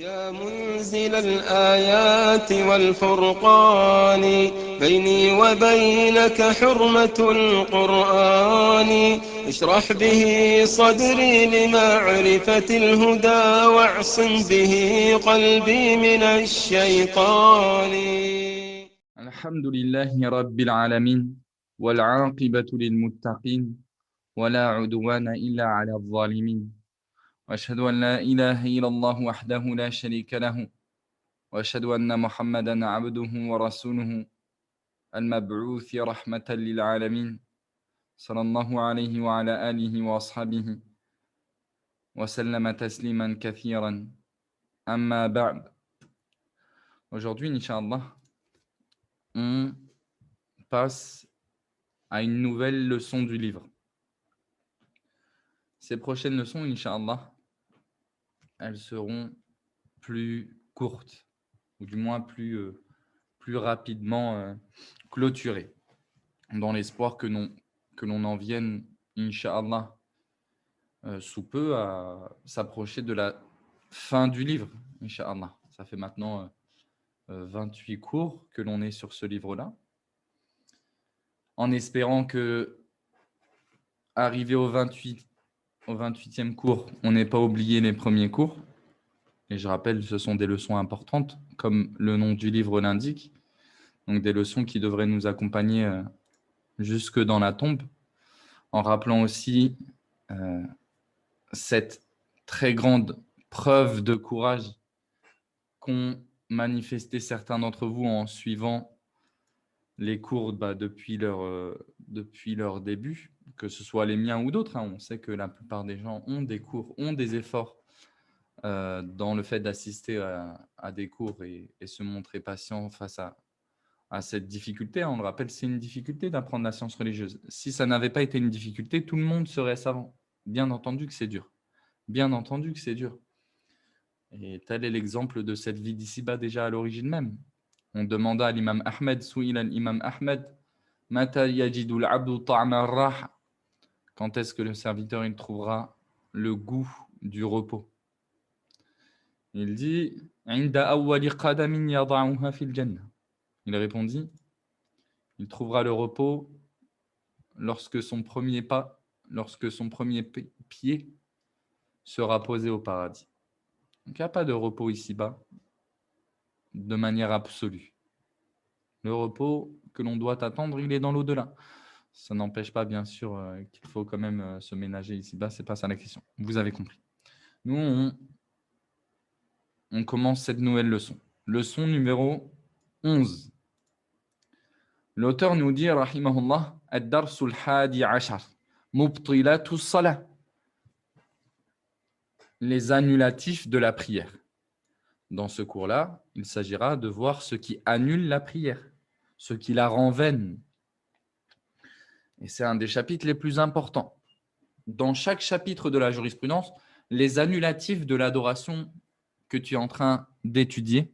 يا منزل الآيات والفرقان بيني وبينك حرمة القرآن اشرح به صدري لمعرفة الهدى واعصم به قلبي من الشيطان. الحمد لله رب العالمين والعاقبة للمتقين ولا عدوان إلا على الظالمين وأشهد أن لا إله إلا الله وحده لا شريك له وأشهد أن محمدا عبده ورسوله المبعوث رحمة للعالمين صلى الله عليه وعلى آله وأصحابه وسلم تسليما كثيرا أما بعد. Aujourd'hui, Inch'Allah, on passe à une nouvelle leçon du livre. Ces prochaines leçons, Inch'Allah, elles seront plus courtes, ou du moins plus rapidement clôturées, dans l'espoir que l'on en vienne, Inch'Allah, sous peu à s'approcher de la fin du livre, Inch'Allah. Ça fait maintenant 28 cours que l'on est sur ce livre-là, en espérant que, arrivé au 28e cours, on n'ait pas oublié les premiers cours. Et je rappelle, ce sont des leçons importantes, comme le nom du livre l'indique. Donc des leçons qui devraient nous accompagner jusque dans la tombe, en rappelant aussi cette très grande preuve de courage qu'ont manifesté certains d'entre vous en suivant les cours depuis leur début, que ce soit les miens ou d'autres. On sait que la plupart des gens ont des cours, ont des efforts dans le fait d'assister à des cours et se montrer patient face à cette difficulté. On le rappelle, c'est une difficulté d'apprendre la science religieuse. Si ça n'avait pas été une difficulté, tout le monde serait savant. Bien entendu que c'est dur. Bien entendu que c'est dur. Et tel est l'exemple de cette vie d'ici-bas déjà à l'origine même. On demanda à l'imam Ahmed, Souïla l'imam Ahmed, Mata yajidul abdu ta'ma ar-raha. Quand est-ce que le serviteur il trouvera le goût du repos? Il dit, Inda awwali qadamin yada'uha fil jannah. Il répondit, il trouvera le repos lorsque son premier pied sera posé au paradis. Donc, il n'y a pas de repos ici-bas de manière absolue. Le repos que l'on doit attendre, il est dans l'au-delà. Ça n'empêche pas, bien sûr, qu'il faut quand même se ménager ici-bas. Ce n'est pas ça la question. Vous avez compris. Nous, on commence cette nouvelle leçon. Leçon numéro 11. L'auteur nous dit, rahimahullah, ad-darsul hadi ashar, mubtilatu salah, les annulatifs de la prière. Dans ce cours-là, il s'agira de voir ce qui annule la prière, ce qui la rend vaine. Et c'est un des chapitres les plus importants. Dans chaque chapitre de la jurisprudence, les annulatifs de l'adoration que tu es en train d'étudier,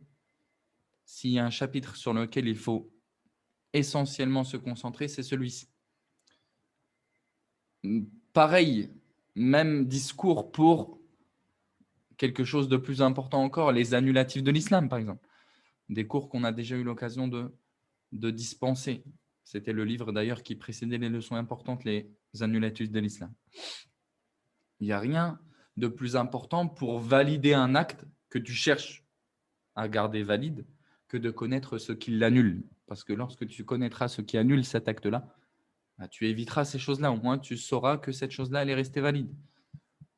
s'il y a un chapitre sur lequel il faut essentiellement se concentrer, c'est celui-ci. Pareil, même discours pour quelque chose de plus important encore, les annulatifs de l'islam, par exemple. Des cours qu'on a déjà eu l'occasion de dispenser. C'était le livre d'ailleurs qui précédait les leçons importantes, les annulatifs de l'islam. Il n'y a rien de plus important pour valider un acte que tu cherches à garder valide que de connaître ce qui l'annule. Parce que lorsque tu connaîtras ce qui annule cet acte-là, tu éviteras ces choses-là. Au moins, tu sauras que cette chose-là, elle est restée valide.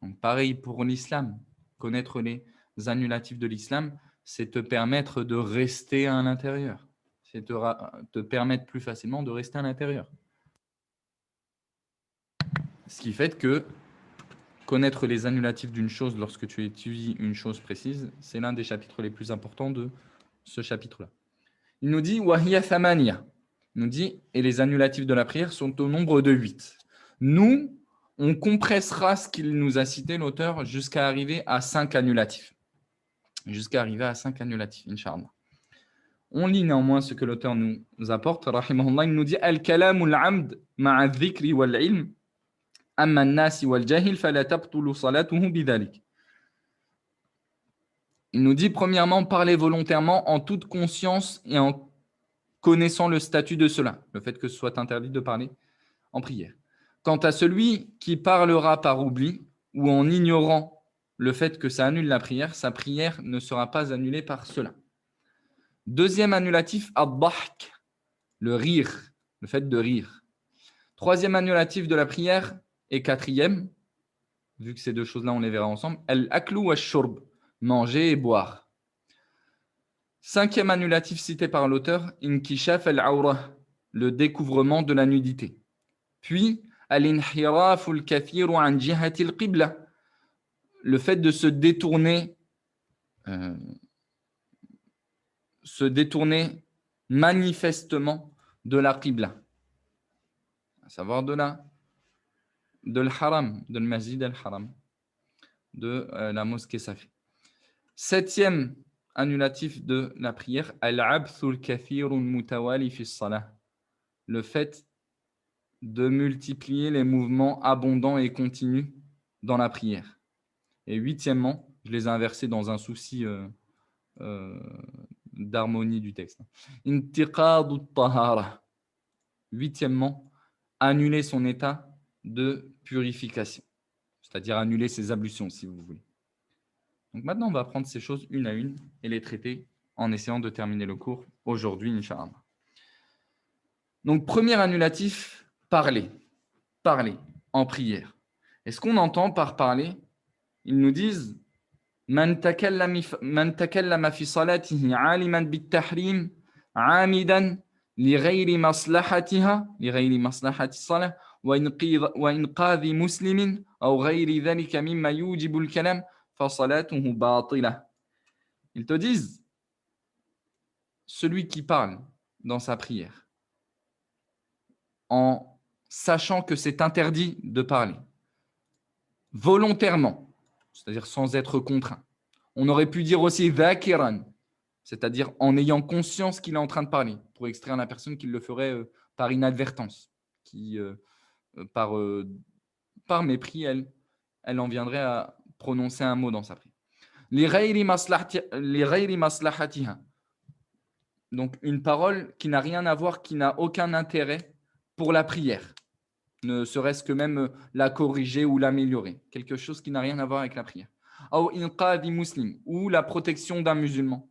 Donc, pareil pour l'islam. Connaître les annulatifs de l'islam, c'est te permettre de rester à l'intérieur. C'est te permettre plus facilement de rester à l'intérieur. Ce qui fait que connaître les annulatifs d'une chose lorsque tu étudies une chose précise, c'est l'un des chapitres les plus importants de ce chapitre-là. Il nous dit « Wahiya thamaniya ». Il nous dit « Et les annulatifs de la prière sont au nombre de 8 ». Nous, on compressera ce qu'il nous a cité, l'auteur, jusqu'à arriver à 5 annulatifs. Jusqu'à arriver à 5 annulatifs, Inch'Allah. On lit néanmoins ce que l'auteur nous apporte. Rahimahullah, il nous dit « Al-kalamu al-amd ma'a dhikri wal-ilm » أما الناس والجاهل فلا تبطل صلاته بذلك. Il nous dit, premièrement, parler volontairement en toute conscience et en connaissant le statut de cela, le fait que ce soit interdit de parler en prière. Quant à celui qui parlera par oubli ou en ignorant le fait que ça annule la prière, sa prière ne sera pas annulée par cela. Deuxième annulatif, ad-dahk, le rire, le fait de rire. Troisième annulatif de la prière et quatrième, vu que ces deux choses-là, on les verra ensemble, al-aklu wa shurb, manger et boire. Cinquième annulatif cité par l'auteur, inkishaf al-awra, le découvrement de la nudité. Puis, al-inhiraf al-kathir an jihati al-qibla, le fait de se détourner manifestement de la qibla, à savoir de l'haram, de l'masjid al-haram, de la mosquée Safi. Septième annulatif de la prière, al-abthul kathirun mutawali fi salah, le fait de multiplier les mouvements abondants et continus dans la prière. Et huitièmement, je les ai inversés dans un souci d'harmonie du texte. Intiqadu tahara. Huitièmement, annuler son état de purification, c'est-à-dire annuler ses ablutions, si vous voulez. Donc maintenant, on va prendre ces choses une à une et les traiter en essayant de terminer le cours aujourd'hui, Inch'Allah. Donc, premier annulatif, parler. Parler en prière. Et ce qu'on entend par parler, ils nous disent Man takallama fi salatihi aliman bit-tahrim amidan li ghayri maslahatiha li ghayri maslahati salah wa inqadhi muslimin aw ghayri dhalika mimma yujibu al-kalam fa salatuhu batilah. Ils te disent celui qui parle dans sa prière en sachant que c'est interdit de parler volontairement, c'est-à-dire sans être contraint. On aurait pu dire aussi dhakiran, c'est-à-dire en ayant conscience qu'il est en train de parler, pour extraire la personne qui le ferait par inadvertance, qui par mépris, elle en viendrait à prononcer un mot dans sa prière. Li ghayri maslahatiha, donc une parole qui n'a rien à voir, qui n'a aucun intérêt pour la prière, ne serait-ce que même la corriger ou l'améliorer, quelque chose qui n'a rien à voir avec la prière. Ou la protection d'un musulman,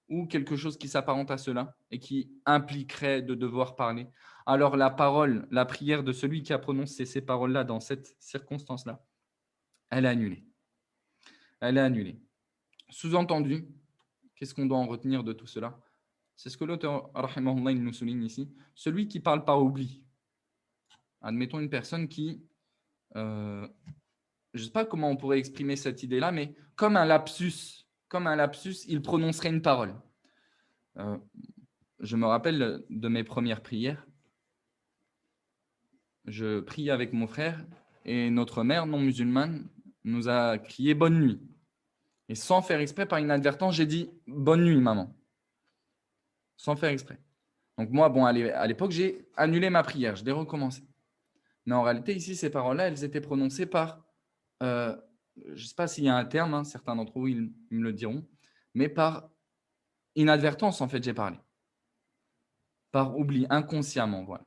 ou quelque chose qui s'apparente à cela et qui impliquerait de devoir parler. Alors la parole, la prière de celui qui a prononcé ces paroles-là dans cette circonstance-là, elle est annulée. Elle est annulée. Sous-entendu, qu'est-ce qu'on doit en retenir de tout cela? C'est ce que l'auteur, rahimahullah, il nous souligne ici. Celui qui parle par oubli. Admettons une personne qui, je ne sais pas comment on pourrait exprimer cette idée-là, mais comme un lapsus, il prononcerait une parole. Je me rappelle de mes premières prières. Je prie avec mon frère et notre mère non musulmane nous a crié bonne nuit. Et sans faire exprès, par inadvertance, j'ai dit bonne nuit, maman. Sans faire exprès. Donc moi, bon, à l'époque, j'ai annulé ma prière, je l'ai recommencé. Mais en réalité, ici, ces paroles-là, elles étaient prononcées par, je ne sais pas s'il y a un terme, hein, certains d'entre vous, ils me le diront, mais par inadvertance, en fait, j'ai parlé. Par oubli, inconsciemment, voilà.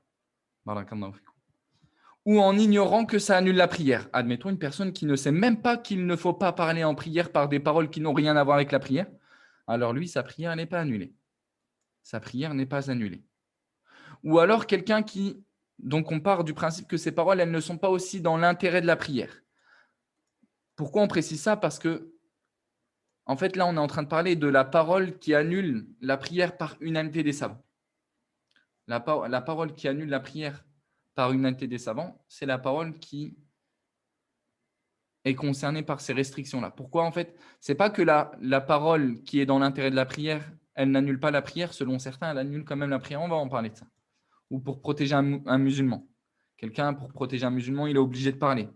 Ou en ignorant que ça annule la prière. Admettons une personne qui ne sait même pas qu'il ne faut pas parler en prière par des paroles qui n'ont rien à voir avec la prière. Alors lui, sa prière n'est pas annulée. Sa prière n'est pas annulée. Ou alors quelqu'un qui... Donc on part du principe que ces paroles, elles ne sont pas aussi dans l'intérêt de la prière. Pourquoi on précise ça? Parce que, en fait, là, on est en train de parler de la parole qui annule la prière par unanimité des savants. La parole qui annule la prière par unanimité des savants, c'est la parole qui est concernée par ces restrictions-là. Pourquoi, en fait? Ce n'est pas que la parole qui est dans l'intérêt de la prière, elle n'annule pas la prière. Selon certains, elle annule quand même la prière. On va en parler de ça. Ou pour protéger un musulman. Quelqu'un, pour protéger un musulman, il est obligé de parler.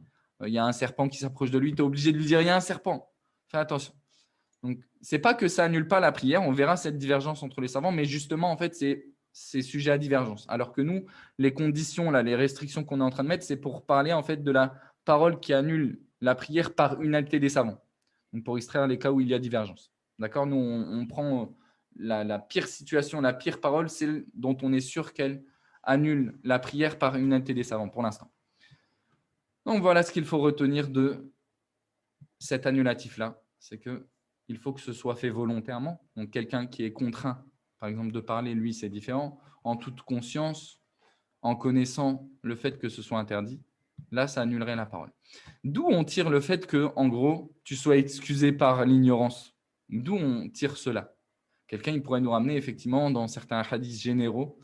Il y a un serpent qui s'approche de lui, tu es obligé de lui dire, il y a un serpent. Fais attention. Donc, ce n'est pas que ça annule pas la prière. On verra cette divergence entre les savants, mais justement, en fait, c'est sujet à divergence. Alors que nous, les conditions, là, les restrictions qu'on est en train de mettre, c'est pour parler en fait de la parole qui annule la prière par unanimité des savants. Donc, pour extraire les cas où il y a divergence. D'accord? Nous, on prend la pire situation, la pire parole, celle dont on est sûr qu'elle annule la prière par unanimité des savants pour l'instant. Donc voilà ce qu'il faut retenir de cet annulatif-là, c'est qu'il faut que ce soit fait volontairement. Donc quelqu'un qui est contraint, par exemple, de parler, lui, c'est différent, en toute conscience, en connaissant le fait que ce soit interdit, là, ça annulerait la parole. D'où on tire le fait que, en gros, tu sois excusé par l'ignorance. D'où on tire cela. Quelqu'un, il pourrait nous ramener effectivement dans certains hadiths généraux,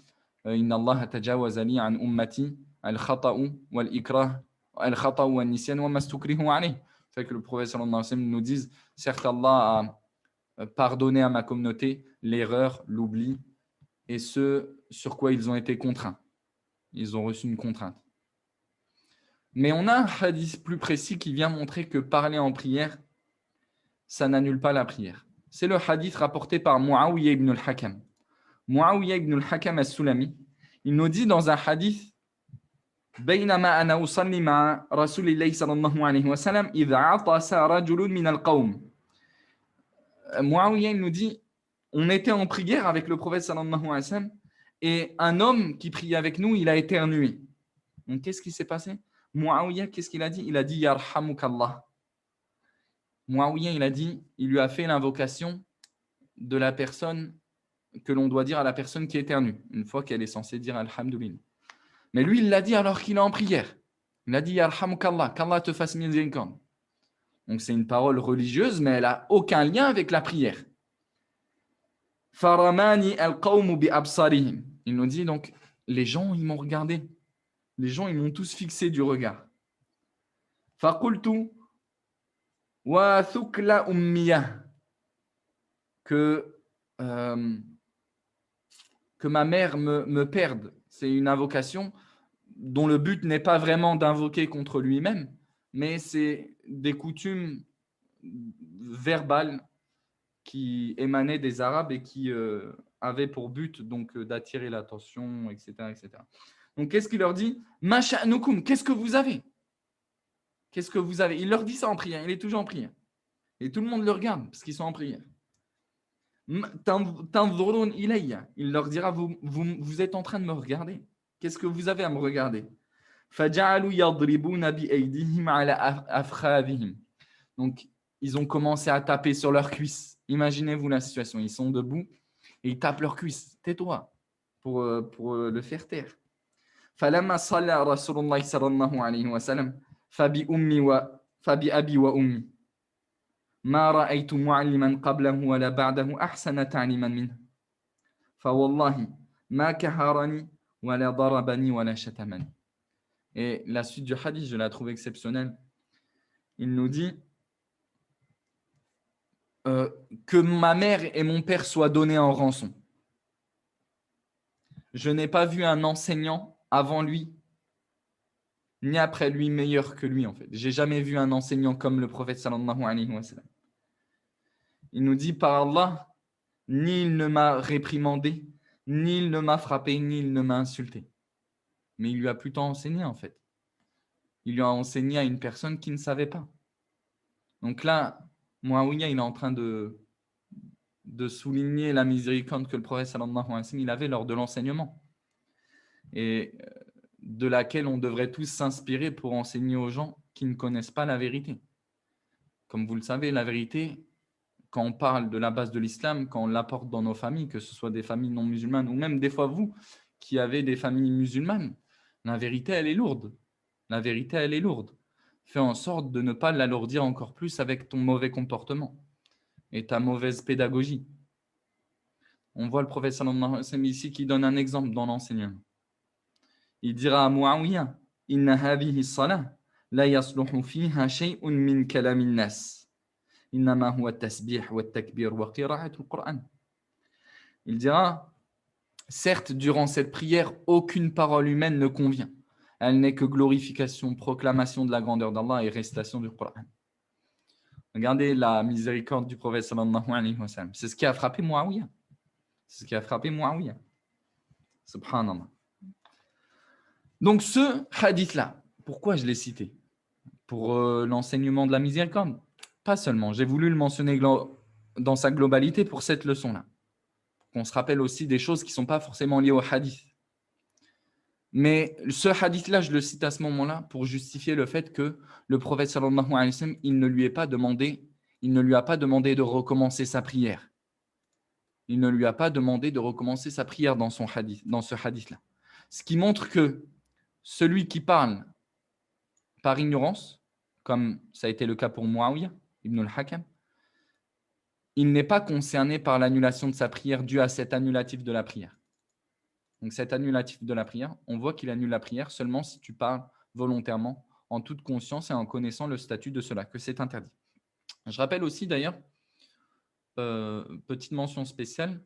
Inna Allah tajawaza li an ummati al-khata'u wal-ikrah al-khata'u wan-nisyan wa mastukrihu alayh. Fait que le prophète sallallahu alayhi wa sallam nous dise, certes Allah a pardonné à ma communauté l'erreur, l'oubli et ce sur quoi ils ont été contraints. Ils ont reçu une contrainte. Mais on a un hadith plus précis qui vient montrer que parler en prière, ça n'annule pas la prière. C'est le hadith rapporté par Muawiyah ibn al-Hakam. Muawiyah ibn al-Hakam al-Sulami, il nous dit dans un hadith بينما أنا أصلي مع رسول الله صلى الله عليه وسلم إذا عطس رجل من القوم. Muawiyah il nous dit, on était en prière avec le prophète sallallahu alayhi wa sallam et un homme qui priait avec nous, il a éternué. Donc qu'est-ce qui s'est passé? Muawiyah, qu'est-ce qu'il a dit? Il a dit Yarhamukallah. Muawiyah, il a dit, il lui a fait l'invocation de la personne que l'on doit dire à la personne qui éternue, une fois qu'elle est censée dire Alhamdulillah. Mais lui, il l'a dit alors qu'il est en prière. Il a dit Yarhamukallah, qu'Allah te fasse miséricorde. Donc c'est une parole religieuse, mais elle n'a aucun lien avec la prière. Faramani al-qawmu bi absarihim. Il nous dit donc, les gens, ils m'ont regardé. Les gens, ils m'ont tous fixé du regard. Faqultu wa thukla ummiyah. Que ma mère me perde. C'est une invocation dont le but n'est pas vraiment d'invoquer contre lui-même, mais c'est des coutumes verbales qui émanaient des Arabes et qui avaient pour but donc d'attirer l'attention, etc., etc. Donc, qu'est-ce qu'il leur dit? Ma sha'nukum, qu'est-ce que vous avez? Qu'est-ce que vous avez? Il leur dit ça en prière, il est toujours en prière. Et tout le monde le regarde parce qu'ils sont en prière. Tanzurun ilayya, il leur dira, vous êtes en train de me regarder. Qu'est-ce que vous avez à me regarder? Faja'alu yadribuna bi aydihim ala afkhadhihim. Donc, ils ont commencé à taper sur leurs cuisses. Imaginez-vous la situation, ils sont debout et ils tapent leurs cuisses. Tais-toi pour le faire taire. فلما صلى رسول الله صلى الله عليه وسلم فبأبي وأمي ما رأيت معلما قبله ولا بعده أحسن تعليما منه فوالله ما كهرني ولا ضربني ولا شتمني. Et la suite du hadith, je la trouve exceptionnelle. Il nous dit que ma mère et mon père soient donnés en rançon. Je n'ai pas vu un enseignant avant lui, ni après lui meilleur que lui en fait. J'ai jamais vu un enseignant comme le prophète sallallahu alayhi wa sallam. Il nous dit par Allah, ni il ne m'a réprimandé, ni il ne m'a frappé, ni il ne m'a insulté. Mais il lui a plutôt enseigné en fait. Il lui a enseigné à une personne qui ne savait pas. Donc là, Muawiyah, il est en train de souligner la miséricorde que le prophète sallallahu alayhi wa sallam il avait lors de l'enseignement. Et de laquelle on devrait tous s'inspirer pour enseigner aux gens qui ne connaissent pas la vérité. Comme vous le savez, la vérité, quand on parle de la base de l'islam, quand on l'apporte dans nos familles, que ce soit des familles non musulmanes ou même des fois vous qui avez des familles musulmanes, la vérité, elle est lourde. La vérité, elle est lourde. Fais en sorte de ne pas l'alourdir encore plus avec ton mauvais comportement et ta mauvaise pédagogie. On voit le prophète sallallahu alayhi wa sallam ici qui donne un exemple dans l'enseignement. Il dira à Muawiyah, Inna hadhihi salah la yasluhu fiha shay'un min kalamin nas. Innama huwa tasbih wa takbir wa qira'atul Qur'an. Il dira, certes, durant cette prière, aucune parole humaine ne convient. Elle n'est que glorification, proclamation de la grandeur d'Allah et récitation du Qur'an. Regardez la miséricorde du prophète sallallahu alayhi wa sallam. C'est ce qui a frappé Muawiyah. C'est ce qui a frappé Muawiyah. Subhanallah. Donc ce hadith-là, pourquoi je l'ai cité? Pour l'enseignement de la miséricorde? Pas seulement, j'ai voulu le mentionner dans sa globalité pour cette leçon-là. On se rappelle aussi des choses qui ne sont pas forcément liées au hadith. Mais ce hadith-là, je le cite à ce moment-là pour justifier le fait que le prophète sallallahu alayhi wa sallam, il ne lui a pas demandé de recommencer sa prière. Il ne lui a pas demandé de recommencer sa prière dans ce hadith-là. Ce qui montre que celui qui parle par ignorance, comme ça a été le cas pour Muawiyah ibn al-Hakam, il n'est pas concerné par l'annulation de sa prière due à cet annulatif de la prière. Donc cet annulatif de la prière, on voit qu'il annule la prière seulement si tu parles volontairement, en toute conscience et en connaissant le statut de cela, que c'est interdit. Je rappelle aussi d'ailleurs, petite mention spéciale,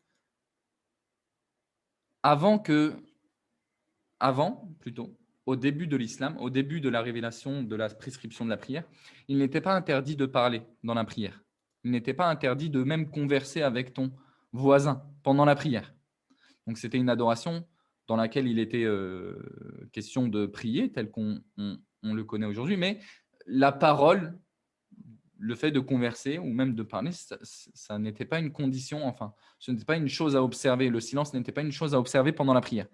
au début de l'islam, au début de la révélation de la prescription de la prière, il n'était pas interdit de parler dans la prière. Il n'était pas interdit de même converser avec ton voisin pendant la prière. Donc, c'était une adoration dans laquelle il était question de prier, tel qu'on le connaît aujourd'hui. Mais la parole, le fait de converser ou même de parler, ça n'était pas une condition, enfin, ce n'était pas une chose à observer. Le silence n'était pas une chose à observer pendant la prière.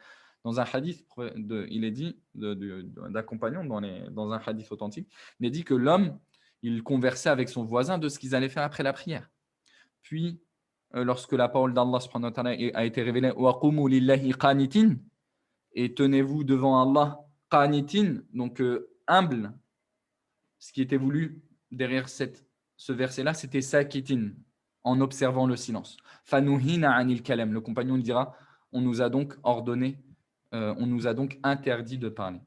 Dans un hadith, il est dit d'un compagnon, dans un hadith authentique, il est dit que l'homme, il conversait avec son voisin de ce qu'ils allaient faire après la prière. Puis, lorsque la parole d'Allah subhanahu wa ta'ala a été révélée, وَقُومُوا لِلَّهِ قَانِتِينَ, et tenez-vous devant Allah qanitin, donc humble. Ce qui était voulu derrière ce verset-là, c'était sakitin, en observant le silence. Fanuhina anil kalam, le compagnon dira, on nous a donc interdit de parler.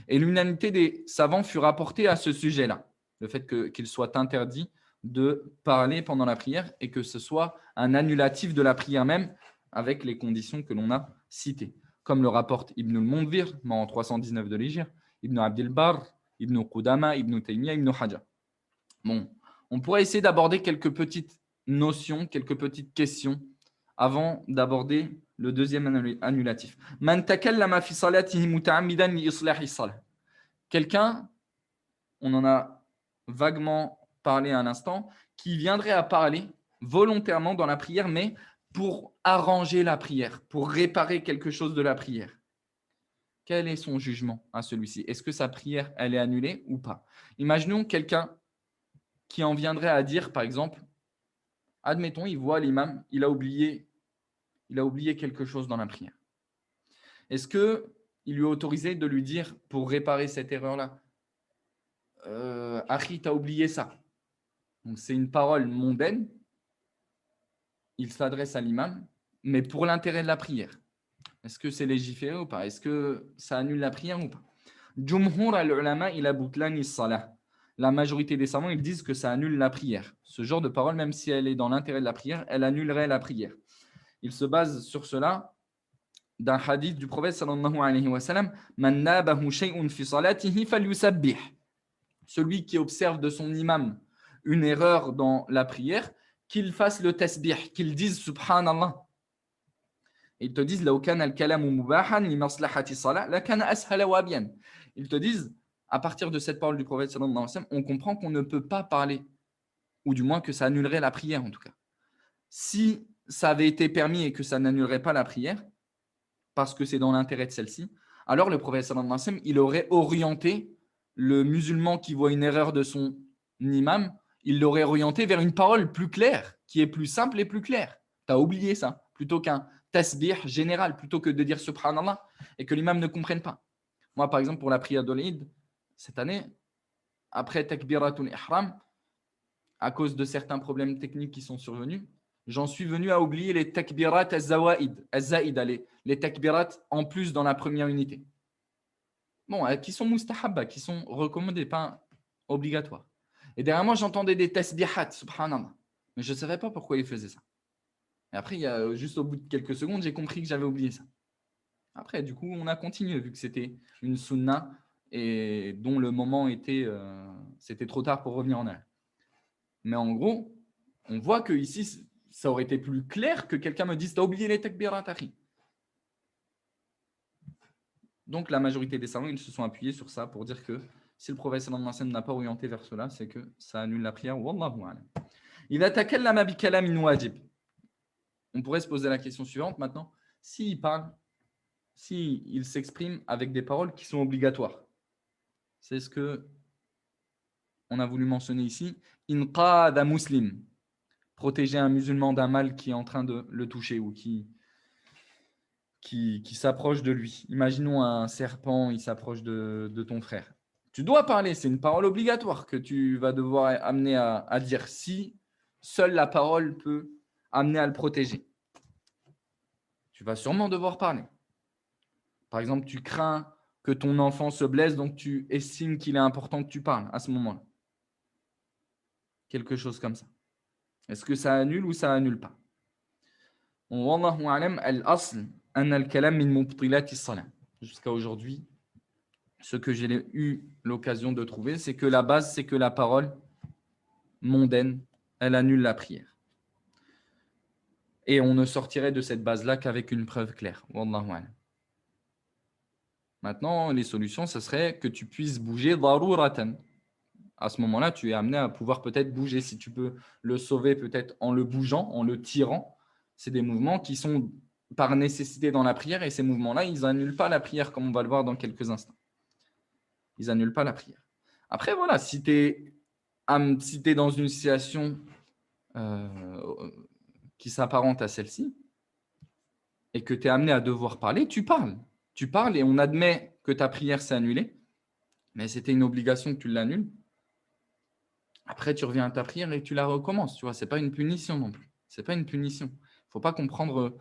Et l'unanimité des savants fut rapportée à ce sujet-là, le fait qu'il soit interdit de parler pendant la prière et que ce soit un annulatif de la prière même avec les conditions que l'on a citées, comme le rapporte Ibn al-Mundhir, en 319 de l'Hijr, Ibn Abdil Barr, Ibn Qudama, Ibn Taymiyyah, Ibn Hajar. Bon, on pourrait essayer d'aborder quelques petites notions, quelques petites questions avant d'aborder le deuxième annulatif. Man takallama fi salatihi muta'ammidan li islahi salah. Quelqu'un, on en a vaguement parlé à l'instant, qui viendrait à parler volontairement dans la prière, mais pour arranger la prière, pour réparer quelque chose de la prière. Quel est son jugement à celui-ci? Est-ce que sa prière, elle est annulée ou pas? Imaginons quelqu'un qui en viendrait à dire, par exemple, admettons, il voit l'imam, il a oublié quelque chose dans la prière. Est-ce qu'il lui est autorisé de lui dire, pour réparer cette erreur-là, Akhi, tu as oublié ça. Donc, c'est une parole mondaine. Il s'adresse à l'imam, mais pour l'intérêt de la prière. Est-ce que c'est légiféré ou pas? Est-ce que ça annule la prière ou pas? Jumhur al-ulama ila butlani salah. La majorité des savants, ils disent que ça annule la prière. Ce genre de parole, même si elle est dans l'intérêt de la prière, elle annulerait la prière. Ils se basent sur cela d'un hadith du prophète sallallahu alayhi wa sallam, Man nabahu shay'un fi salatihi falyusabbih. Celui qui observe de son imam une erreur dans la prière, qu'il fasse le tasbih, qu'il dise subhanallah. Ils te disent law kana al-kalamu mubahan li maslahati salah la kana ashala wa abyan. Ils te disent, à partir de cette parole du prophète sallallahu alayhi wa sallam, on comprend qu'on ne peut pas parler, ou du moins que ça annulerait la prière en tout cas. Si ça avait été permis et que ça n'annulerait pas la prière, parce que c'est dans l'intérêt de celle-ci, alors le prophète sallallahu alayhi wa sallam, il aurait orienté le musulman qui voit une erreur de son imam, il l'aurait orienté vers une parole plus claire, qui est plus simple et plus claire. Tu as oublié ça, plutôt qu'un tasbih général, plutôt que de dire subhanallah et que l'imam ne comprenne pas. Moi, par exemple, pour la prière de l'Eid, cette année, après takbiratul ihram, à cause de certains problèmes techniques qui sont survenus, j'en suis venu à oublier les takbirat az-zaïd, les takbirat en plus dans la première unité. Bon, qui sont mustahabba, qui sont recommandés, pas obligatoires. Et derrière moi, j'entendais des tasbihat, subhanallah. Mais je ne savais pas pourquoi ils faisaient ça. Et après, juste au bout de quelques secondes, j'ai compris que j'avais oublié ça. Après, du coup, on a continué, vu que c'était une sunna et dont le moment était, c'était trop tard pour revenir en arrière. Mais en gros, on voit que ici, ça aurait été plus clair que quelqu'un me dise « T'as oublié les takbirat, akhi ». Donc, la majorité des savants, ils se sont appuyés sur ça pour dire que si le prophète sallallahu alayhi wa sallam n'a pas orienté vers cela, c'est que ça annule la prière. Wallahu a'lam. إذا تكلم بكلام واجب. On pourrait se poser la question suivante maintenant. S'il parle, s'il s'exprime avec des paroles qui sont obligatoires. C'est ce que on a voulu mentionner ici. In qada muslim. Protéger un musulman d'un mal qui est en train de le toucher ou qui s'approche de lui. Imaginons un serpent, il s'approche de ton frère. Tu dois parler, c'est une parole obligatoire que tu vas devoir amener à dire si seule la parole peut amener à le protéger. Tu vas sûrement devoir parler. Par exemple, tu crains que ton enfant se blesse, donc tu estimes qu'il est important que tu parles à ce moment-là. Quelque chose comme ça. Est-ce que ça annule ou ça annule pas? Wallahu a'lam, al-asl an al-kalam min mubtilati as-salah. Jusqu'à aujourd'hui, ce que j'ai eu l'occasion de trouver, c'est que la base, c'est que la parole mondaine, elle annule la prière. Et on ne sortirait de cette base-là qu'avec une preuve claire. Wallahu a'lam. Maintenant, les solutions, ce serait que tu puisses bouger daruratan. À ce moment-là, tu es amené à pouvoir peut-être bouger. Si tu peux le sauver peut-être en le bougeant, en le tirant, c'est des mouvements qui sont par nécessité dans la prière et ces mouvements-là, ils n'annulent pas la prière comme on va le voir dans quelques instants. Ils n'annulent pas la prière. Après, voilà, si tu es dans une situation qui s'apparente à celle-ci et que tu es amené à devoir parler, tu parles. Tu parles et on admet que ta prière s'est annulée, mais c'était une obligation que tu l'annules. Après, tu reviens à ta prière et tu la recommences. Tu vois, c'est pas une punition non plus. C'est pas une punition. Il faut pas comprendre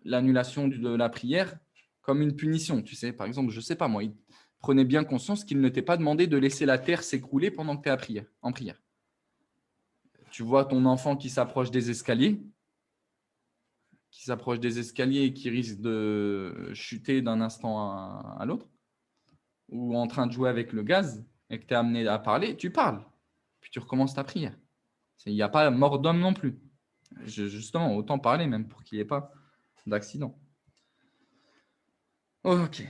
l'annulation de la prière comme une punition. Tu sais, par exemple, je sais pas moi, prenez bien conscience qu'il ne t'est pas demandé de laisser la terre s'écrouler pendant que tu es en prière. Tu vois ton enfant qui s'approche des escaliers, et qui risque de chuter d'un instant à l'autre, ou en train de jouer avec le gaz et que tu es amené à parler, tu parles. Puis tu recommences ta prière. Il n'y a pas mort d'homme non plus. Justement, autant parler même pour qu'il n'y ait pas d'accident. Ok.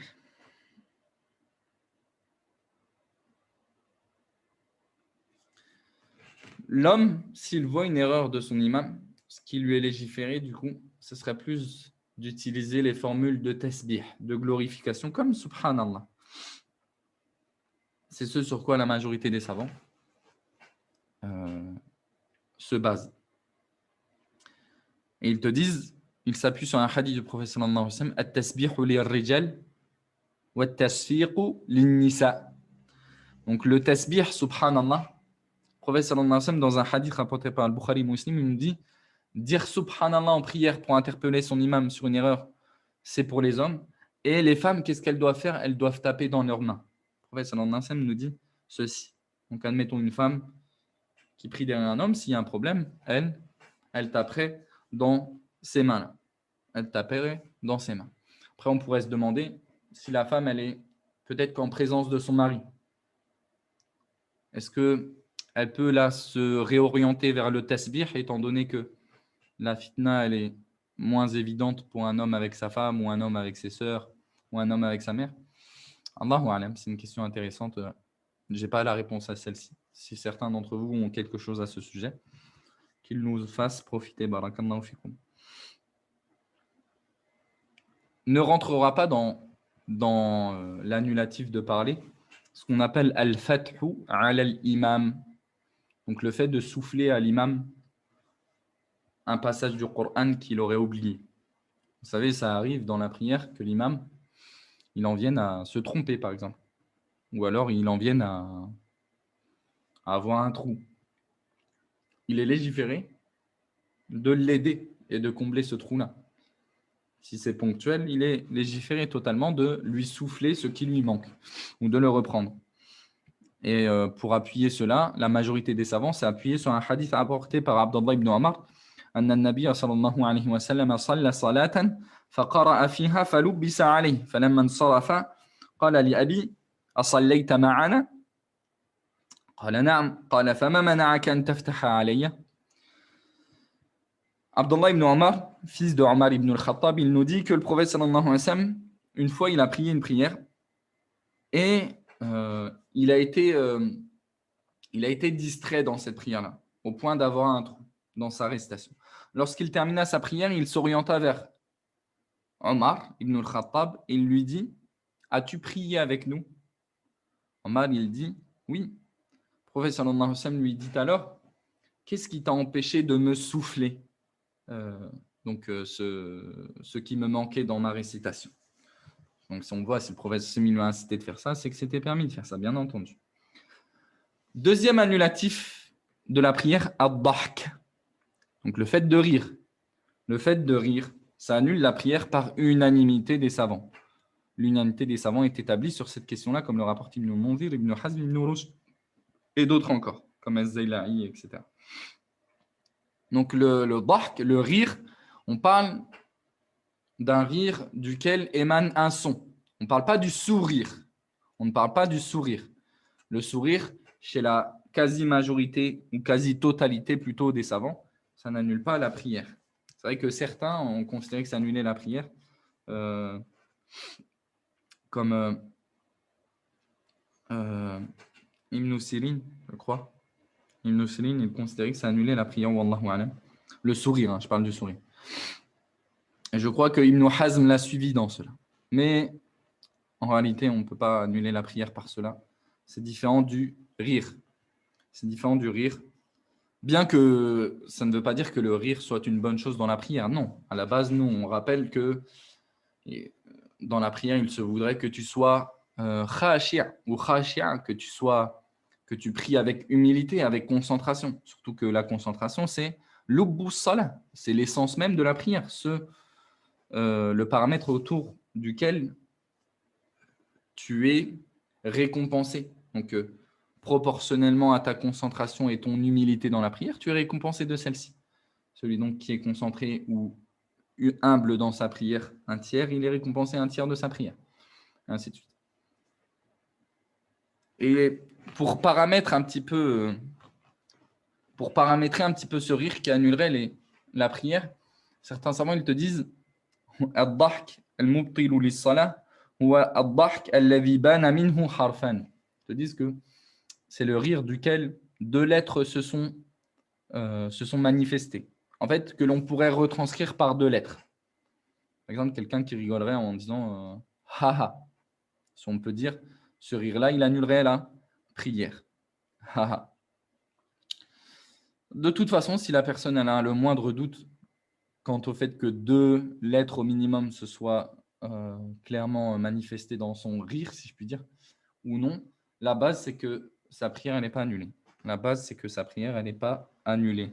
L'homme, s'il voit une erreur de son imam, ce qui lui est légiféré, du coup, ce serait plus d'utiliser les formules de tasbih, de glorification, comme Subhanallah. C'est ce sur quoi la majorité des savants se basent. Et ils te disent, ils s'appuient sur un hadith du prophète sallallahu alayhi wa sallam, at-tasbihu lir-rijal wa at-tasfiqu lin-nisa. Donc le tasbih, subhanallah, le prophète sallallahu alayhi wa sallam, dans un hadith rapporté par Al-Bukhari Muslim, il nous dit, dire subhanallah en prière pour interpeller son imam sur une erreur, c'est pour les hommes. Et les femmes, qu'est-ce qu'elles doivent faire? Elles doivent taper dans leurs mains. Le prophète sallallahu alayhi wa sallam nous dit ceci. Donc admettons une femme qui prie derrière un homme, s'il y a un problème, elle taperait dans ses mains. Elle taperait dans ses mains. Après, on pourrait se demander si la femme, elle est peut-être qu'en présence de son mari. Est-ce qu'elle peut là se réorienter vers le tasbih, étant donné que la fitna, elle est moins évidente pour un homme avec sa femme, ou un homme avec ses sœurs, ou un homme avec sa mère? Allahu a'lam, c'est une question intéressante. Je n'ai pas la réponse à celle-ci. Si certains d'entre vous ont quelque chose à ce sujet, qu'ils nous fassent profiter. Barakallahu fikum. Ne rentrera pas dans l'annulatif de parler, ce qu'on appelle al-fathu ala al-imam. Donc le fait de souffler à l'imam un passage du Coran qu'il aurait oublié. Vous savez, ça arrive dans la prière que l'imam, il en vienne à se tromper, par exemple. Ou alors il en vienne à avoir un trou. Il est légiféré de l'aider et de combler ce trou-là. Si c'est ponctuel, il est légiféré totalement de lui souffler ce qui lui manque ou de le reprendre. Et pour appuyer cela, la majorité des savants s'est appuyé sur un hadith apporté par Abdullah ibn Omar, أن النبي صلى الله عليه وسلم صلى صلاة فقرأ فيها فلبس عليه فلما انصرف قال لأبي أصليت معنا؟ قال نعم. قال فما منعك أن تفتح علي؟ Abdullah ibn Omar, fils de Omar ibn al-Khattab, il nous dit que le prophète sallallahu alayhi wa sallam, une fois, il a prié une prière et il a été distrait dans cette prière-là, au point d'avoir un trou. dans sa récitation. Lorsqu'il termina sa prière, il s'orienta vers Omar ibn al-Khattab et il lui dit « As-tu prié avec nous ?» Omar, il dit « Oui. » Le prophète sallallahu alayhi wa sallam lui dit alors « Qu'est-ce qui t'a empêché de me souffler ce qui me manquait dans ma récitation ?» Donc, si on voit, si le prophète lui a incité de faire ça, c'est que c'était permis de faire ça, bien entendu. Deuxième annulatif de la prière, ad-dahk. Donc, le fait de rire. Le fait de rire, ça annule la prière par unanimité des savants. L'unanimité des savants est établie sur cette question-là, comme le rapporte Ibn Munzir, Ibn Hazm, Ibn Rushd, et d'autres encore, comme Az-Zayla'i, etc. Donc, le dahk, le rire, on parle d'un rire duquel émane un son. On ne parle pas du sourire. On ne parle pas du sourire. Le sourire, chez la quasi-majorité ou quasi-totalité plutôt des savants, ça n'annule pas la prière. C'est vrai que certains ont considéré que ça annulait la prière, comme Ibn Sirin, je crois. Ibn Sirin, il considérait que ça annulait la prière, wallahu alam. Le sourire, je parle du sourire. Et je crois que Ibn Hazm l'a suivi dans cela. Mais en réalité, on ne peut pas annuler la prière par cela. C'est différent du rire. C'est différent du rire. Bien que ça ne veut pas dire que le rire soit une bonne chose dans la prière. Non. À la base, nous, on rappelle que dans la prière, il se voudrait que tu sois khashia' ou khashia', que tu pries avec humilité, avec concentration. Surtout que la concentration, c'est l'ubbus salah. C'est l'essence même de la prière. Le paramètre autour duquel tu es récompensé. Donc, proportionnellement à ta concentration et ton humilité dans la prière, tu es récompensé de celle-ci. Celui donc qui est concentré ou humble dans sa prière, un tiers, il est récompensé un tiers de sa prière. Et ainsi de suite. Et pour paramétrer un petit peu ce rire qui annulerait la prière, certains savants ils te disent ad-dahk al-mubtilu lis-salah huwa ad-dahk alladhi bana minhu harfan. Ils te disent que c'est le rire duquel deux lettres se sont manifestées. En fait, que l'on pourrait retranscrire par deux lettres. Par exemple, quelqu'un qui rigolerait en disant haha. Si on peut dire, ce rire-là, il annulerait la prière. Haha. De toute façon, si la personne elle a le moindre doute quant au fait que deux lettres au minimum se soient clairement manifestées dans son rire, si je puis dire, ou non, la base, c'est que sa prière, elle n'est pas annulée. La base, c'est que sa prière, elle n'est pas annulée.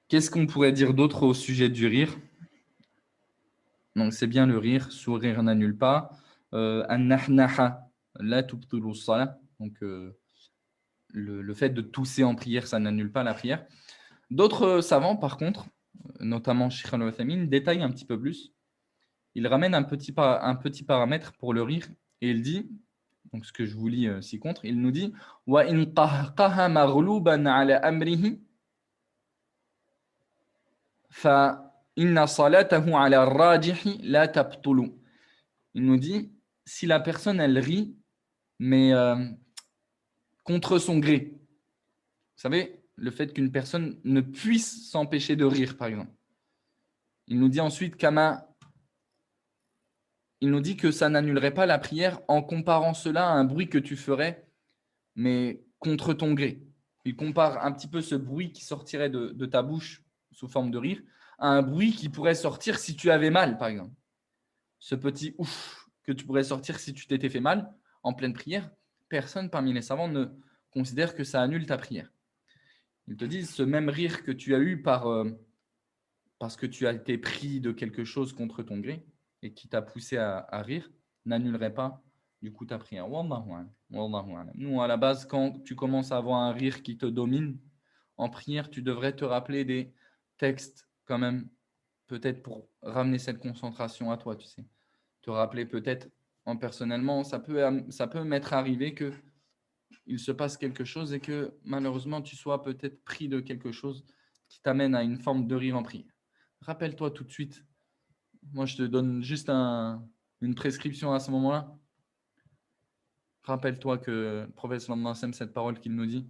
Qu'est-ce qu'on pourrait dire d'autre au sujet du rire? Donc, c'est bien le rire. Sourire n'annule pas. An-nahnaha la tubtilu s-salah. Donc, le fait de tousser en prière, ça n'annule pas la prière. D'autres savants, par contre, notamment Cheikh Al-Uthaymin, détaillent un petit peu plus. Il ramène un petit paramètre pour le rire et il dit, donc ce que je vous lis ci-contre, il nous dit wa in qahqaha maghluban ala amrihi fa inna salatahu ala ar-rajih la tabtulu. Il nous dit si la personne elle rit mais contre son gré. Vous savez, le fait qu'une personne ne puisse s'empêcher de rire par exemple. Il nous dit ensuite il nous dit que ça n'annulerait pas la prière en comparant cela à un bruit que tu ferais, mais contre ton gré. Il compare un petit peu ce bruit qui sortirait de ta bouche sous forme de rire à un bruit qui pourrait sortir si tu avais mal, par exemple. Ce petit ouf que tu pourrais sortir si tu t'étais fait mal en pleine prière, personne parmi les savants ne considère que ça annule ta prière. Ils te disent ce même rire que tu as eu parce que tu as été pris de quelque chose contre ton gré, et qui t'a poussé à rire, n'annulerait pas du coup ta prière. Wallahu a'lam. Wallahu a'lam. Nous, à la base, quand tu commences à avoir un rire qui te domine, en prière, tu devrais te rappeler des textes quand même, peut-être pour ramener cette concentration à toi, tu sais. Te rappeler peut-être, personnellement, ça peut m'être arrivé que il se passe quelque chose et que malheureusement, tu sois peut-être pris de quelque chose qui t'amène à une forme de rire en prière. Rappelle-toi tout de suite. Moi, je te donne juste une prescription à ce moment-là. Rappelle-toi que le prophète sallallahu alayhi wa sallam, cette parole qu'il nous dit,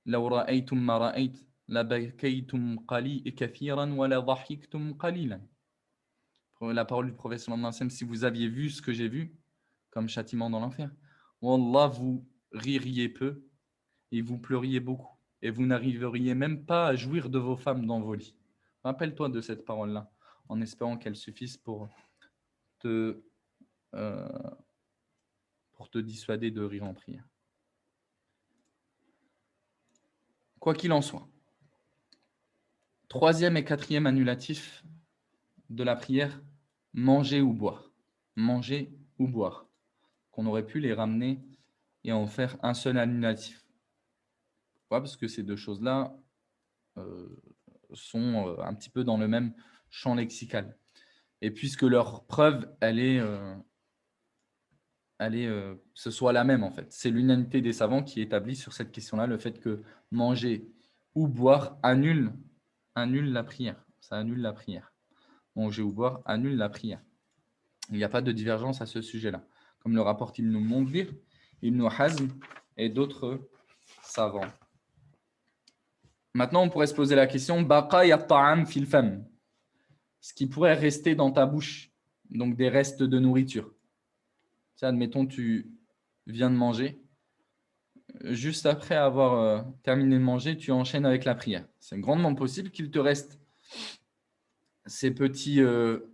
لو رأيتم ما رأيت لبكيتم كثيرا ولا ضحكتم قليلا. La parole du prophète sallallahu alayhi wa sallam, si vous aviez vu ce que j'ai vu comme châtiment dans l'enfer, Wallah, vous ririez peu et vous pleuriez beaucoup. Et vous n'arriveriez même pas à jouir de vos femmes dans vos lits. Rappelle-toi de cette parole-là, en espérant qu'elle suffise te, euh, pour te dissuader de rire en prière. Quoi qu'il en soit, troisième et quatrième annulatif de la prière, manger ou boire. Manger ou boire. Qu'on aurait pu les ramener et en faire un seul annulatif. Pourquoi ? Parce que ces deux choses-là sont un petit peu dans le même champ lexical. Et puisque leur preuve, ce soit la même en fait. C'est l'unanimité des savants qui établit sur cette question-là le fait que manger ou boire annule la prière. Ça annule la prière. Manger ou boire annule la prière. Il n'y a pas de divergence à ce sujet-là. Comme le rapporte Ibn Mundhir, Ibn Hazm et d'autres savants. Maintenant, on pourrait se poser la question Baqay at-ta'am fil fam. Ce qui pourrait rester dans ta bouche, donc des restes de nourriture. Admettons, tu viens de manger. Juste après avoir terminé de manger, tu enchaînes avec la prière. C'est grandement possible qu'il te reste ces petits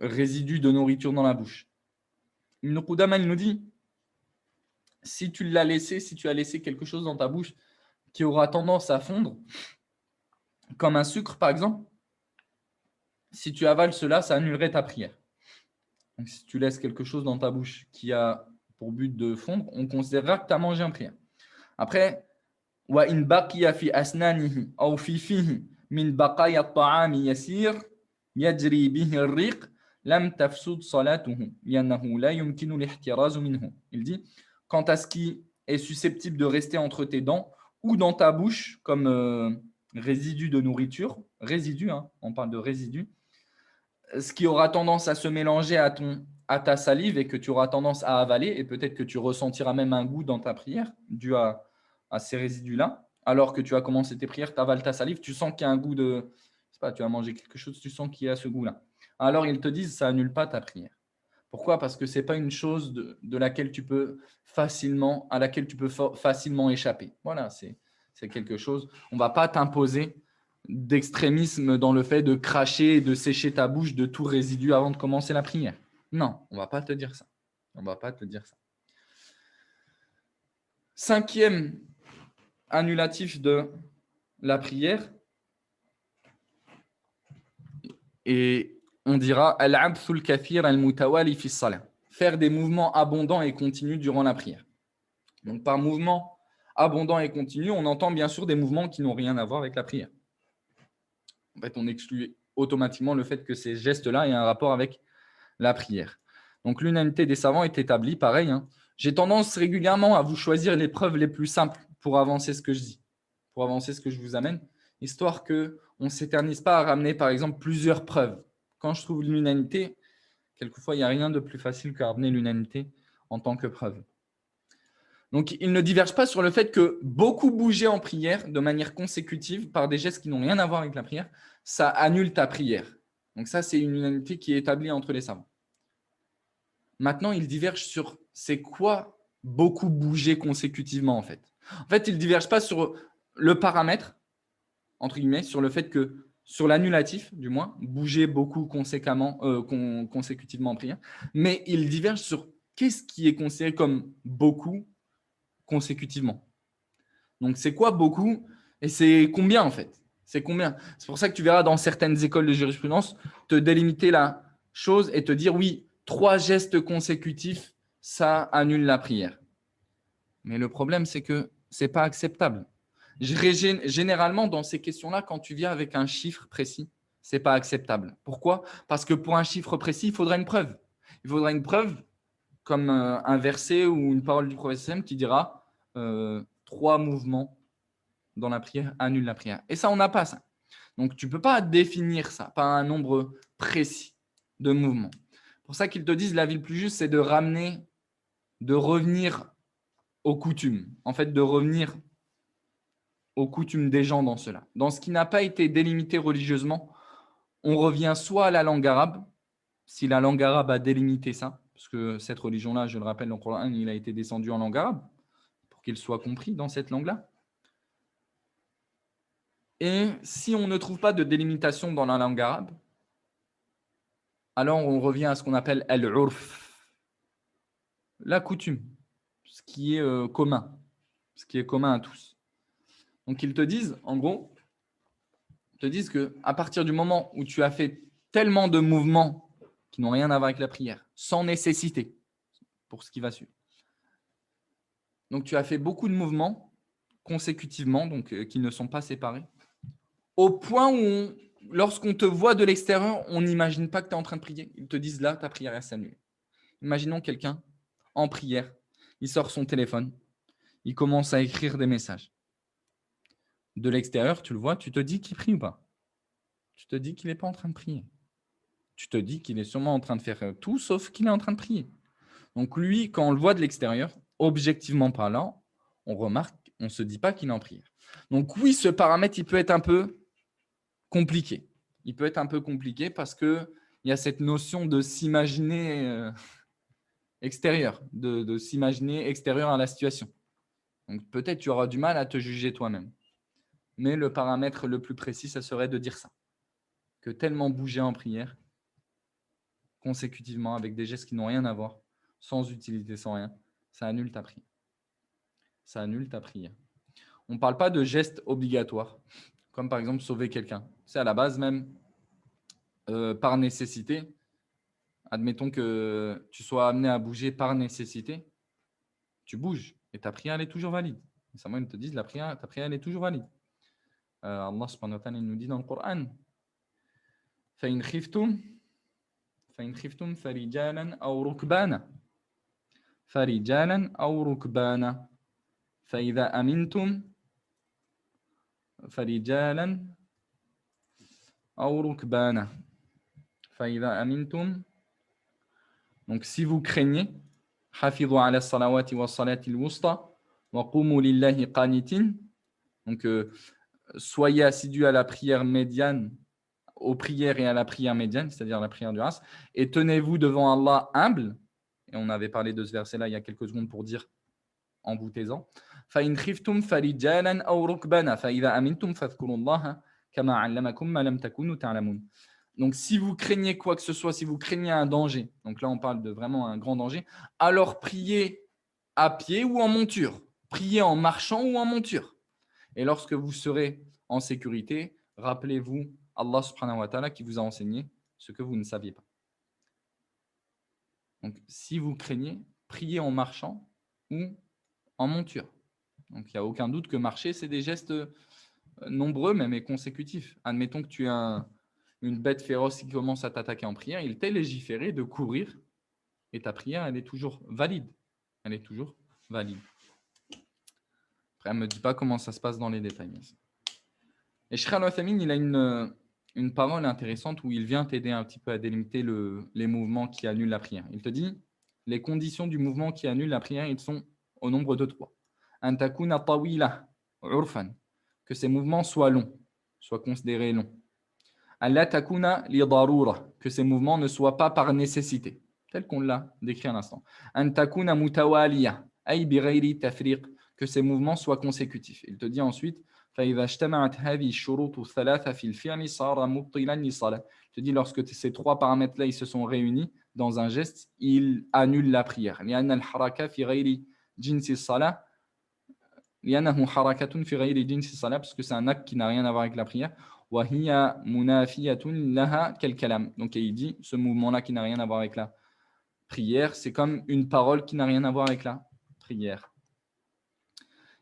résidus de nourriture dans la bouche. Ibn Qudama, il nous dit, si tu as laissé quelque chose dans ta bouche qui aura tendance à fondre, comme un sucre par exemple, si tu avales cela, ça annulerait ta prière. Donc si tu laisses quelque chose dans ta bouche qui a pour but de fondre, on considérera que tu as mangé en prière. Après, wa in baqiya fi asnanihi aw fi fihi min baqaya at-ta'ami yasir yajri bihi ar-riq lam tafsud salatuhu li'annahu la yumkinu al-ihtiraz minhu. Il dit quant à ce qui est susceptible de rester entre tes dents ou dans ta bouche comme résidu de nourriture, on parle de résidu, ce qui aura tendance à se mélanger à ta salive et que tu auras tendance à avaler, et peut-être que tu ressentiras même un goût dans ta prière dû à ces résidus-là, alors que tu as commencé tes prières, tu avales ta salive, tu sens qu'il y a un goût de… Je sais pas, tu as mangé quelque chose, tu sens qu'il y a ce goût-là. Alors ils te disent, ça annule pas ta prière. Pourquoi ? Parce que ce n'est pas une chose à laquelle tu peux facilement échapper. Voilà, c'est quelque chose. On ne va pas t'imposer d'extrémisme dans le fait de cracher et de sécher ta bouche de tout résidu avant de commencer la prière. Non, on ne va pas te dire ça. Cinquième annulatif de la prière, et on dira al-abthul kathir al-mutawali fi s-salah, faire des mouvements abondants et continus durant la prière. Donc par mouvement abondant et continu, on entend bien sûr des mouvements qui n'ont rien à voir avec la prière. En fait, on exclut automatiquement le fait que ces gestes-là aient un rapport avec la prière. Donc l'unanimité des savants est établie, pareil. J'ai tendance régulièrement à vous choisir les preuves les plus simples pour avancer ce que je dis, pour avancer ce que je vous amène, histoire qu'on ne s'éternise pas à ramener, par exemple, plusieurs preuves. Quand je trouve l'unanimité, quelquefois, il n'y a rien de plus facile qu'à ramener l'unanimité en tant que preuve. Donc, ils ne divergent pas sur le fait que beaucoup bouger en prière de manière consécutive par des gestes qui n'ont rien à voir avec la prière, ça annule ta prière. Donc ça, c'est une unanimité qui est établie entre les savants. Maintenant, ils divergent sur c'est quoi beaucoup bouger consécutivement en fait. En fait, ils ne divergent pas sur le paramètre, entre guillemets, sur le fait que, sur l'annulatif du moins, bouger beaucoup consécutivement en prière, mais ils divergent sur qu'est-ce qui est considéré comme beaucoup consécutivement. Donc, c'est quoi beaucoup et c'est combien en fait ? C'est combien ? C'est pour ça que tu verras dans certaines écoles de jurisprudence te délimiter la chose et te dire oui, 3 gestes consécutifs, ça annule la prière. Mais le problème, c'est que ce n'est pas acceptable. Généralement, dans ces questions-là, quand tu viens avec un chiffre précis, ce n'est pas acceptable. Pourquoi ? Parce que pour un chiffre précis, il faudra une preuve. Il faudra une preuve comme un verset ou une parole du prophète qui dira 3 mouvements dans la prière annulent la prière. Et ça, on n'a pas ça. Donc, tu ne peux pas définir ça par un nombre précis de mouvements. C'est pour ça qu'ils te disent la vie le plus juste, c'est de revenir aux coutumes. En fait, de revenir aux coutumes des gens dans cela. Dans ce qui n'a pas été délimité religieusement, on revient soit à la langue arabe, si la langue arabe a délimité ça, parce que cette religion-là, je le rappelle, le Coran, il a été descendu en langue arabe, pour qu'il soit compris dans cette langue-là. Et si on ne trouve pas de délimitation dans la langue arabe, alors on revient à ce qu'on appelle al-urf, la coutume, ce qui est commun, ce qui est commun à tous. Donc ils te disent, en gros, ils te disent qu'à partir du moment où tu as fait tellement de mouvements qui n'ont rien à voir avec la prière, sans nécessité, pour ce qui va suivre. Donc tu as fait beaucoup de mouvements consécutivement, donc qui ne sont pas séparés, au point où, lorsqu'on te voit de l'extérieur, on n'imagine pas que tu es en train de prier. Ils te disent là, ta prière est annulée. Imaginons quelqu'un en prière, il sort son téléphone, il commence à écrire des messages. De l'extérieur, tu le vois, tu te dis qu'il prie ou pas? Tu te dis qu'il n'est pas en train de prier. Tu te dis qu'il est sûrement en train de faire tout, sauf qu'il est en train de prier. Donc lui, quand on le voit de l'extérieur, objectivement parlant, on remarque, on ne se dit pas qu'il est en prière. Donc oui, ce paramètre, il peut être un peu compliqué. Il peut être un peu compliqué parce qu'il y a cette notion de s'imaginer extérieur, de s'imaginer extérieur à la situation. Donc peut-être tu auras du mal à te juger toi-même. Mais le paramètre le plus précis, ça serait de dire ça. Que tellement bouger en prière, consécutivement, avec des gestes qui n'ont rien à voir, sans utilité, sans rien, ça annule ta prière. Ça annule ta prière. On ne parle pas de gestes obligatoires, comme par exemple sauver quelqu'un. C'est à la base même, par nécessité. Admettons que tu sois amené à bouger par nécessité, tu bouges et ta prière elle est toujours valide. Les savants te disent ta prière elle est toujours valide. Allah subhanahu wa ta'ala nous dit dans le Coran فَإِنْ خِفْتُمْ فَرِجَالًا أَوْ رُكْبَانًا فَرِجَالًا أَوْ رُكْبَانًا فَإِذَا أَمِنْتُمْ فَرِجَالًا أَوْ رُكْبَانًا فَإِذَا أَمِنْتُمْ. Donc si vous craignez, حَفِظُوا عَلَى الصَّلَوَاتِ وَالصَّلَاةِ الْوُسْطَى وَقُومُوا لِلَّهِ قَانِتِينَ. Donc soyez assidus à la prière médiane, aux prières et à la prière médiane, c'est-à-dire la prière du Asr, et tenez-vous devant Allah humble. Et on avait parlé de ce verset-là il y a quelques secondes pour dire en vous taisant. فَإِنْ خِفْتُمْ فَرِجَالًا أَوْ رُكْبَانًا فَإِذَا أَمِنْتُمْ فَاذْكُرُوا اللَّهَ كَمَا عَلَّمَكُمْ مَا لَمْ تَكُونُوا تَعْلَمُونَ. Donc si vous craignez quoi que ce soit, si vous craignez un danger, donc là on parle de vraiment un grand danger, alors priez à pied ou en monture, priez en marchant ou en monture. Et lorsque vous serez en sécurité, rappelez-vous Allah subhanahu wa ta'ala qui vous a enseigné ce que vous ne saviez pas. Donc, si vous craignez, priez en marchant ou en monture. Donc, il n'y a aucun doute que marcher, c'est des gestes nombreux, même et consécutifs. Admettons que tu as une bête féroce qui commence à t'attaquer en prière, il t'est légiféré de courir et ta prière, elle est toujours valide. Elle est toujours valide. Après, elle ne me dit pas comment ça se passe dans les détails. Et Cheikh Al-Uthaymin, il a une parole intéressante où il vient t'aider un petit peu à délimiter les mouvements qui annulent la prière. Il te dit, les conditions du mouvement qui annule la prière, ils sont au nombre de 3. An takuna tawila urfan, que ces mouvements soient longs, soient considérés longs. Alla takuna li darura, que ces mouvements ne soient pas par nécessité, tel qu'on l'a décrit à l'instant. An takuna mutawaliya, ay bi ghayri tafriq, que ces mouvements soient consécutifs. Il te dit ensuite, فإذا اجتمعت هذه الشروط الثلاثة في الفعل صار مبطلا للصلاة. Je te dis, lorsque ces 3 paramètres-là ils se sont réunis dans un geste, ils annulent la prière. لأن الحركة في غير جنس الصلاة لأنه حركة في غير جنس الصلاة, parce que c'est un acte qui n'a rien à voir avec la prière. وهي منافية لها كالكلام. Donc il dit, ce mouvement-là qui n'a rien à voir avec la prière, c'est comme une parole qui n'a rien à voir avec la prière.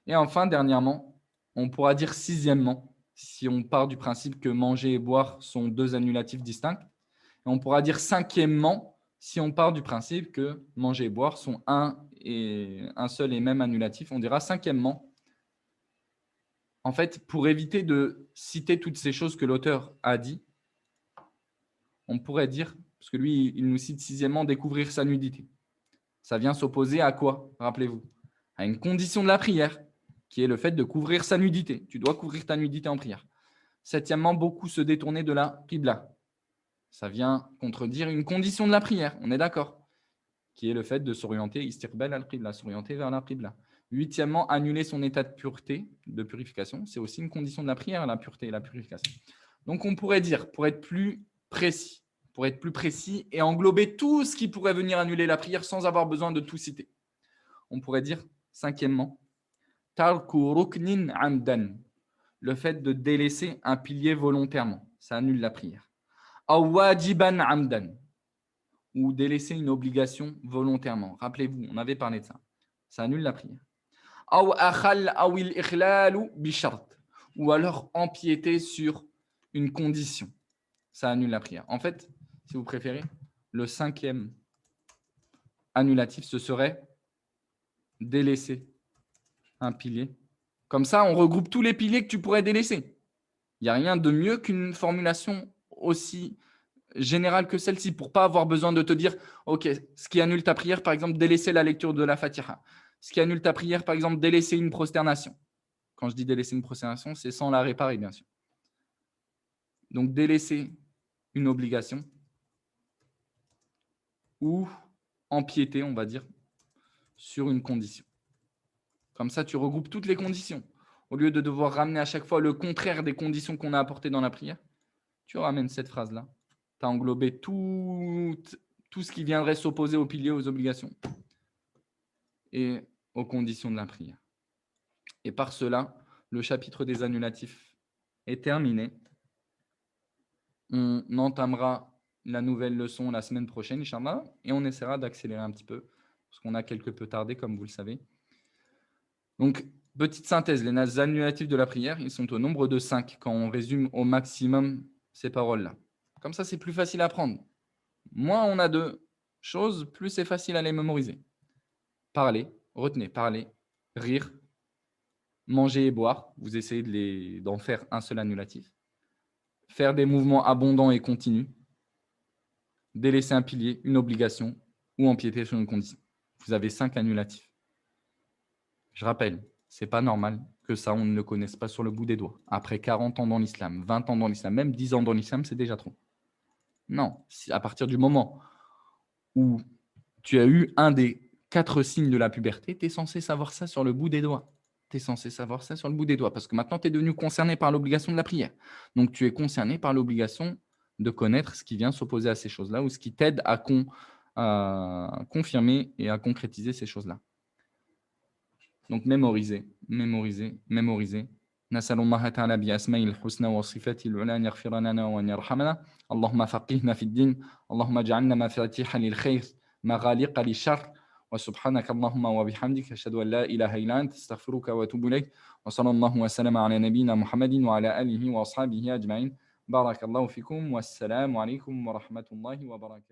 Et enfin, dernièrement, on pourra dire sixièmement, si on part du principe que manger et boire sont 2 annulatifs distincts. Et on pourra dire cinquièmement, si on part du principe que manger et boire sont un seul et même annulatif. On dira cinquièmement, en fait, pour éviter de citer toutes ces choses que l'auteur a dit, on pourrait dire, parce que lui, il nous cite sixièmement, découvrir sa nudité. Ça vient s'opposer à quoi, rappelez-vous? À une condition de la prière. qui est le fait de couvrir sa nudité. Tu dois couvrir ta nudité en prière. Septièmement, beaucoup se détourner de la qibla. Ça vient contredire une condition de la prière, on est d'accord, qui est le fait de s'orienter istiqbal al-qibla, s'orienter vers la qibla. Huitièmement, annuler son état de pureté, de purification. C'est aussi une condition de la prière, la pureté et la purification. Donc, on pourrait dire, pour être plus précis et englober tout ce qui pourrait venir annuler la prière sans avoir besoin de tout citer. On pourrait dire, cinquièmement, tarku ruknin amdan, le fait de délaisser un pilier volontairement. Ça annule la prière. Aw wajiban amdan, ou délaisser une obligation volontairement. Rappelez-vous, on avait parlé de ça. Ça annule la prière. Aw akhal aw al-ikhlalu bi shart, ou alors empiéter sur une condition. Ça annule la prière. En fait, si vous préférez, le cinquième annulatif, ce serait délaisser un pilier. Comme ça, on regroupe tous les piliers que tu pourrais délaisser. Il n'y a rien de mieux qu'une formulation aussi générale que celle-ci pour ne pas avoir besoin de te dire « Ok, ce qui annule ta prière, par exemple, délaisser la lecture de la Fatiha. Ce qui annule ta prière, par exemple, délaisser une prosternation. » Quand je dis délaisser une prosternation, c'est sans la réparer, bien sûr. Donc, délaisser une obligation ou empiéter, on va dire, sur une condition. Comme ça, tu regroupes toutes les conditions. Au lieu de devoir ramener à chaque fois le contraire des conditions qu'on a apportées dans la prière, tu ramènes cette phrase-là. Tu as englobé tout ce qui viendrait s'opposer aux piliers, aux obligations et aux conditions de la prière. Et par cela, le chapitre des annulatifs est terminé. On entamera la nouvelle leçon la semaine prochaine, Inch'Allah, et on essaiera d'accélérer un petit peu, parce qu'on a quelque peu tardé, comme vous le savez. Donc, petite synthèse, les annulatifs de la prière, ils sont au nombre de 5 quand on résume au maximum ces paroles-là. Comme ça, c'est plus facile à apprendre. Moins on a de choses, plus c'est facile à les mémoriser. Parler, retenez, parler, rire, manger et boire. Vous essayez d'en faire un seul annulatif. Faire des mouvements abondants et continus. Délaisser un pilier, une obligation ou empiéter sur une condition. Vous avez 5 annulatifs. Je rappelle, ce n'est pas normal que ça, on ne le connaisse pas sur le bout des doigts. Après 40 ans dans l'islam, 20 ans dans l'islam, même 10 ans dans l'islam, c'est déjà trop. Non, à partir du moment où tu as eu un des 4 signes de la puberté, tu es censé savoir ça sur le bout des doigts. Tu es censé savoir ça sur le bout des doigts parce que maintenant, tu es devenu concerné par l'obligation de la prière. Donc, tu es concerné par l'obligation de connaître ce qui vient s'opposer à ces choses-là ou ce qui t'aide à confirmer et à concrétiser ces choses-là. Donc, mémoriser. نسأل الله تعالى بأسمائه الحسنى وصفاته العلى أن يغفر لنا وأن يرحمنا. اللهم فقهنا في الدين. اللهم اجعلنا مفاتيح للخير مغاليق للشر. وسبحانك اللهم وبحمدك أشهد أن لا إله إلا أنت أستغفرك وأتوب إليك. وصلى الله وسلم على نبينا محمد وعلى آله وأصحابه أجمعين. بارك الله فيكم والسلام عليكم ورحمة الله وبركاته.